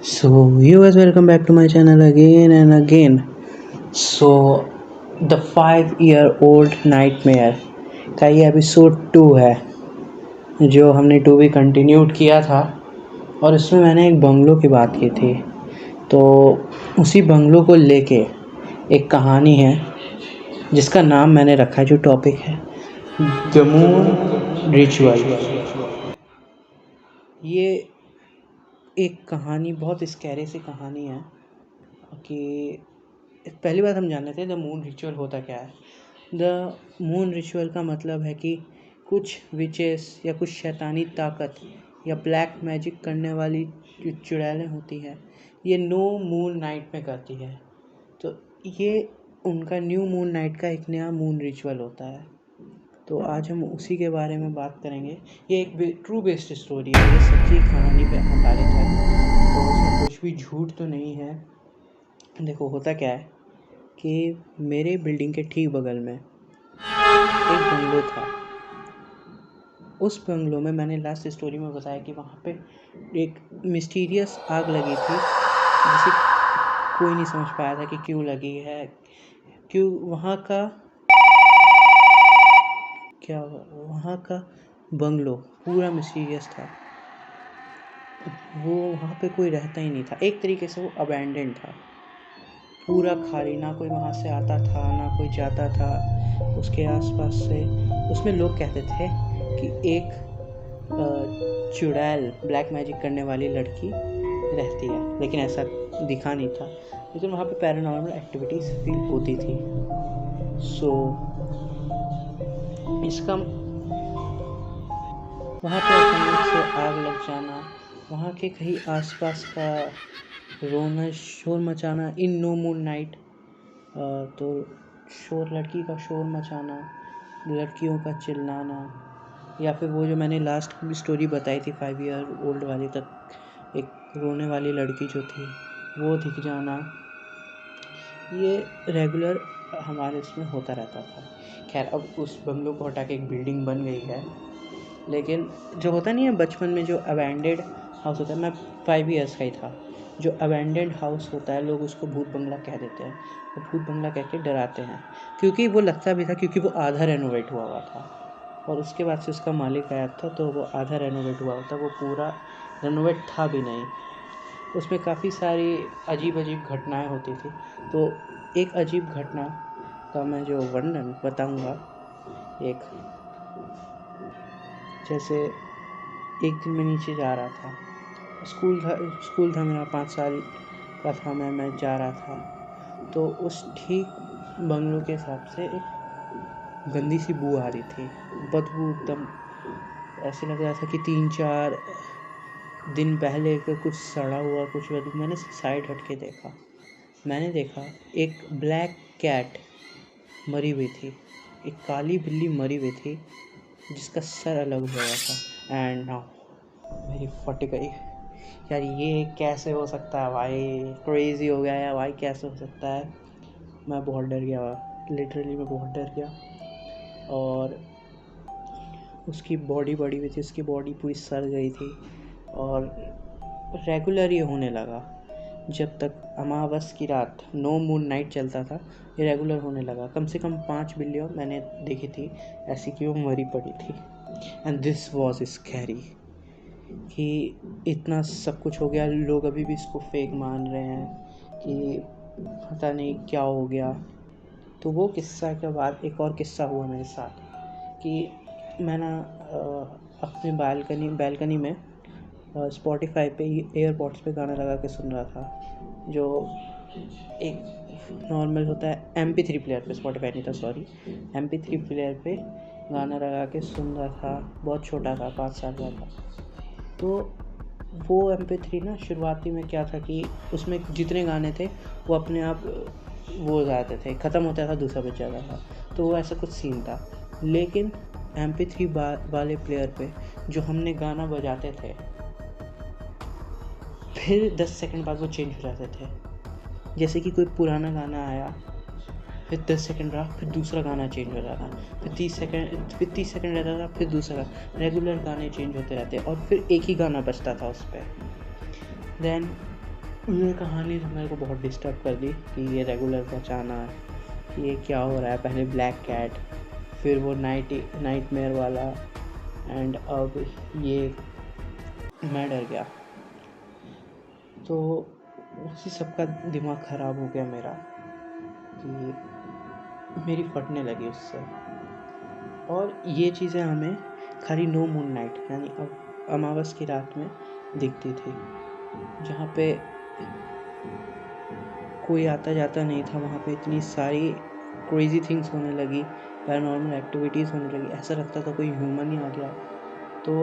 So, you guys, welcome back to my channel again and again. So, the 5-year-old nightmare का ये episode 2 है जो हमने 2 भी कंटिन्यूड किया था और इसमें मैंने एक बंगलो की बात की थी। तो उसी बंगलो को लेके एक कहानी है जिसका नाम मैंने रखा है, जो टॉपिक है द मून रिचुअल। ये एक कहानी, बहुत स्कैरी सी कहानी है कि पहली बात हम जान लेते हैं द मून रिचुअल होता क्या है। द मून रिचुअल का मतलब है कि कुछ विचेस या कुछ शैतानी ताकत या ब्लैक मैजिक करने वाली जो चुड़ैलें होती हैं, ये नो मून नाइट में करती है। तो ये उनका न्यू मून नाइट का एक नया मून रिचुअल होता है। तो आज हम उसी के बारे में बात करेंगे। ये एक ट्रू बेस्ड स्टोरी है, ये सच्ची कहानी पे आधारित है, तो इसमें कुछ भी झूठ तो नहीं है। देखो, होता क्या है कि मेरे बिल्डिंग के ठीक बगल में एक बंगलो था। उस बंगलो में मैंने लास्ट स्टोरी में बताया कि वहाँ पे एक मिस्टीरियस आग लगी थी जिसे कोई नहीं समझ पाया था कि क्यों लगी है, क्यों। वहाँ का बंगलो पूरा मिस्टीरियस था। वो वहाँ पे कोई रहता ही नहीं था, एक तरीके से वो अबैंडन था, पूरा खाली। ना कोई वहाँ से आता था ना कोई जाता था उसके आसपास से। उसमें लोग कहते थे कि एक चुड़ैल, ब्लैक मैजिक करने वाली लड़की रहती है, लेकिन ऐसा दिखा नहीं था। लेकिन वहाँ पे पैरानॉर्मल एक्टिविटीज़ फील होती थी। सो इसका वहाँ पे अचानक से आग लग जाना, वहाँ के कहीं आसपास का रोना, शोर मचाना इन नो मून नाइट। तो लड़की का शोर मचाना, लड़कियों का चिल्लाना, या फिर वो जो मैंने लास्ट की स्टोरी बताई थी 5 ईयर ओल्ड वाली, तक एक रोने वाली लड़की जो थी वो दिख जाना, ये रेगुलर हमारे इसमें होता रहता था। खैर, अब उस बंगलो को हटा के एक बिल्डिंग बन गई है, लेकिन जो होता नहीं है बचपन में जो अबैंडेड हाउस होता है, मैं 5 ईयर्स का ही था, जो अबैंडेड हाउस होता है लोग उसको भूत बंगला कह देते हैं। वो भूत बंगला कह के डराते हैं, क्योंकि वो लगता भी था, क्योंकि वो आधा रेनोवेट हुआ था और उसके बाद से उसका मालिक आया था, तो वो आधा रेनोवेट हुआ था, वो पूरा रेनोवेट था भी नहीं। उसमें काफ़ी सारी अजीब अजीब घटनाएं होती थी। तो एक अजीब घटना का मैं जो वर्णन बताऊंगा, एक जैसे एक दिन मैं नीचे जा रहा था, स्कूल था मेरा, 5 साल का था मैं जा रहा था। तो उस ठीक बंगलों के हिसाब से एक गंदी सी बू आ रही थी, बदबू एकदम ऐसे लग रहा था कि 3-4 दिन पहले का कुछ सड़ा हुआ कुछ बदबू। मैंने साइड हट के देखा, मैंने देखा एक ब्लैक कैट मरी हुई थी, एक काली बिल्ली मरी हुई थी जिसका सर अलग हो गया था। एंड नाउ मेरी फट गई, यार ये कैसे हो सकता है भाई, क्रेज़ी हो गया यार भाई, कैसे हो सकता है। मैं बहुत डर गया, लिटरली मैं बहुत डर गया। और उसकी बॉडी बड़ी हुई थी, उसकी बॉडी पूरी सड़ गई थी और रेगुलर ये होने लगा। जब तक अमावस की रात, नो मून नाइट चलता था, ये रेगुलर होने लगा। कम से कम 5 बिल्लियाँ मैंने देखी थी ऐसी कि वो मरी पड़ी थी। एंड दिस वॉज स्कैरी कि इतना सब कुछ हो गया, लोग अभी भी इसको फेक मान रहे हैं कि पता नहीं क्या हो गया। तो वो किस्सा के बाद एक और किस्सा हुआ मेरे साथ कि मैं ना अपने बैल्कनी में स्पॉटिफाई पे एयरपॉड्स पे गाना लगा के सुन रहा था, जो एक नॉर्मल होता है MP3 प्लेयर पे, स्पॉटिफाई नहीं था सॉरी, MP3 प्लेयर पे गाना लगा के सुन रहा था। बहुत छोटा था, 5 साल का था। तो वो MP3 ना, शुरुआती में क्या था कि उसमें जितने गाने थे वो अपने आप वो हो जाते थे, ख़त्म होता था, दूसरा बच जाता था। तो वो ऐसा कुछ सीन था। लेकिन MP3 वाले प्लेयर पे जो हमने गाना बजाते थे, फिर 10 सेकंड बाद वो चेंज हो जाते थे। जैसे कि कोई पुराना गाना आया, फिर 10 सेकंड रहा, फिर दूसरा गाना चेंज हो जाता, फिर 30 सेकंड रहता था, फिर दूसरा गाना। रेगुलर गाने चेंज होते रहते और फिर एक ही गाना बजता था उस पर। देन ये कहानी मेरे को बहुत डिस्टर्ब कर दी कि ये रेगुलर पहुँचाना है, कि ये क्या हो रहा है। पहले ब्लैक कैट, फिर वो नाइटमेयर वाला, एंड अब ये मैं डर गया। तो उसी सब का दिमाग ख़राब हो गया मेरा, कि मेरी फटने लगी उससे। और ये चीज़ें हमें खाली नो मून नाइट यानी अमावस की रात में दिखती थी, जहाँ पे कोई आता जाता नहीं था। वहाँ पे इतनी सारी क्रेजी थिंग्स होने लगी, पैरानॉर्मल एक्टिविटीज़ होने लगी, ऐसा लगता था कोई ह्यूमन ही आ गया। तो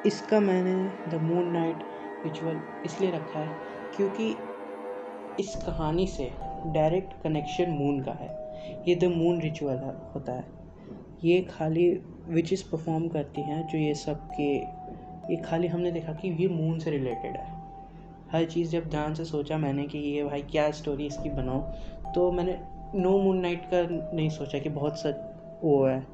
इसका मैंने द मून नाइट रिचुअल इसलिए रखा है क्योंकि इस कहानी से डायरेक्ट कनेक्शन मून का है। ये द मून रिचुअल होता है। ये खाली विचेस परफॉर्म करती हैं जो ये सब के, ये खाली हमने देखा कि ये मून से रिलेटेड है। हर चीज़ जब ध्यान से सोचा मैंने कि ये भाई क्या स्टोरी इसकी बनाऊँ, तो मैंने नो मून नाइट का नहीं सोचा कि बहुत सच वो है।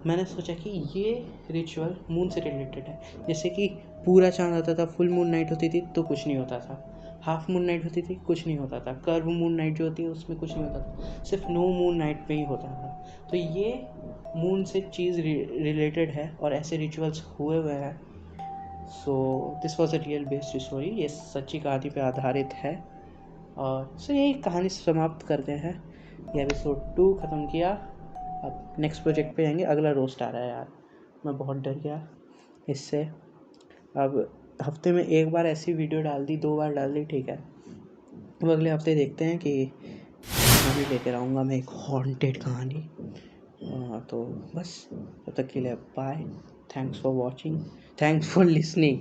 मैंने सोचा कि ये रिचुअल मून से रिलेटेड है। जैसे कि पूरा चाँद आता था, फुल मून नाइट होती थी तो कुछ नहीं होता था, हाफ मून नाइट होती थी कुछ नहीं होता था, कर्व मून नाइट जो होती है उसमें कुछ नहीं होता था, सिर्फ नो मून नाइट पे ही होता था। तो ये मून से चीज़ रिलेटेड है और ऐसे रिचुअल्स हुए हैं। So this was a real based story. ये सच्ची कहानी पे आधारित है। और सो यही कहानी समाप्त करते हैं। ये एपिसोड 2 ख़त्म किया। अब नेक्स्ट प्रोजेक्ट पे जाएंगे। अगला रोस्ट आ रहा है यार, मैं बहुत डर गया इससे। अब हफ्ते में एक बार ऐसी वीडियो डाल दी, 2 बार डाल दी, ठीक है। अब अगले हफ्ते देखते हैं कि कहानी लेकर आऊँगा मैं, एक हॉन्टेड कहानी। तो बस तब तक के लिए bye. Thanks for watching, thanks for listening.